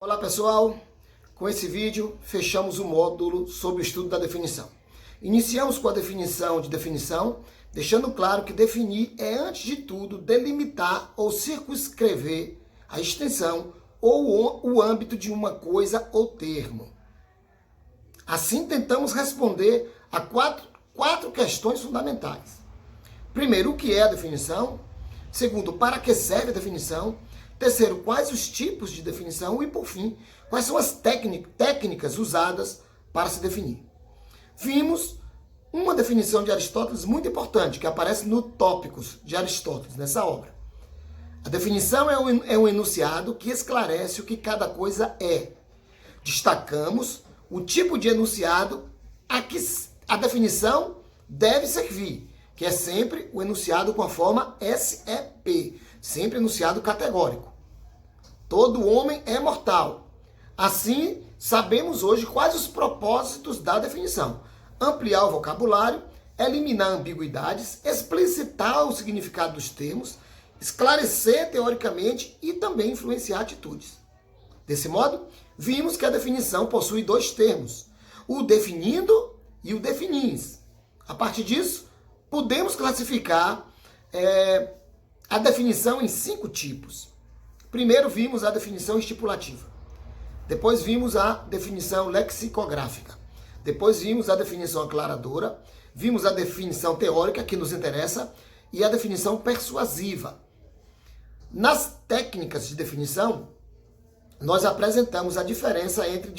Olá pessoal, com esse vídeo fechamos o módulo sobre o estudo da definição. Iniciamos com a definição de definição, deixando claro que definir é, antes de tudo, delimitar ou circunscrever a extensão ou o âmbito de uma coisa ou termo. Assim, tentamos responder a quatro questões fundamentais. Primeiro, o que é a definição? Segundo, para que serve a definição? Terceiro, quais os tipos de definição? E, por fim, quais são as técnicas usadas para se definir? Vimos uma definição de Aristóteles muito importante, que aparece no Tópicos de Aristóteles, nessa obra. A definição é um enunciado que esclarece o que cada coisa é. Destacamos o tipo de enunciado a que a definição deve servir, que é sempre o enunciado com a forma SEP, sempre enunciado categórico. Todo homem é mortal. Assim, sabemos hoje quais os propósitos da definição: ampliar o vocabulário, eliminar ambiguidades, explicitar o significado dos termos, esclarecer teoricamente e também influenciar atitudes. Desse modo, vimos que a definição possui dois termos: o definindo e o definins. A partir disso, podemos classificar a definição em 5 tipos. Primeiro vimos a definição estipulativa. Depois vimos a definição lexicográfica. Depois vimos a definição aclaradora. Vimos a definição teórica, que nos interessa, e a definição persuasiva. Nas técnicas de definição, nós apresentamos a diferença entre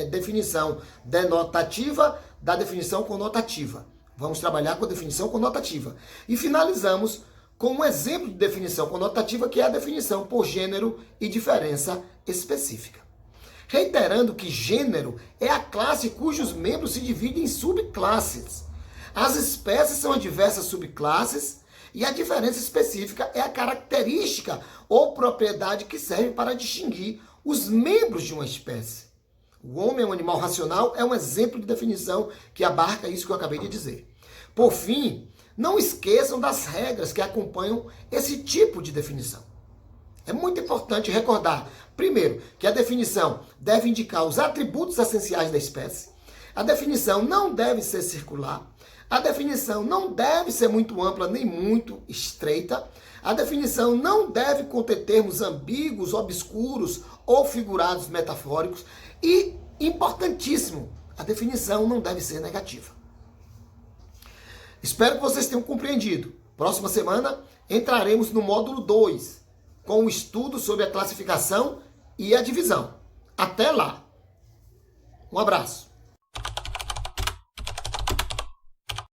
definição denotativa da definição conotativa. Vamos trabalhar com a definição conotativa. E finalizamos com um exemplo de definição conotativa, que é a definição por gênero e diferença específica. Reiterando que gênero é a classe cujos membros se dividem em subclasses. As espécies são as diversas subclasses e a diferença específica é a característica ou propriedade que serve para distinguir os membros de uma espécie. O homem é um animal racional, é um exemplo de definição que abarca isso que eu acabei de dizer. Por fim, não esqueçam das regras que acompanham esse tipo de definição. É muito importante recordar, primeiro, que a definição deve indicar os atributos essenciais da espécie. A definição não deve ser circular. A definição não deve ser muito ampla nem muito estreita. A definição não deve conter termos ambíguos, obscuros ou figurados metafóricos. E, importantíssimo, a definição não deve ser negativa. Espero que vocês tenham compreendido. Próxima semana entraremos no módulo 2, com o estudo sobre a classificação e a divisão. Até lá! Um abraço!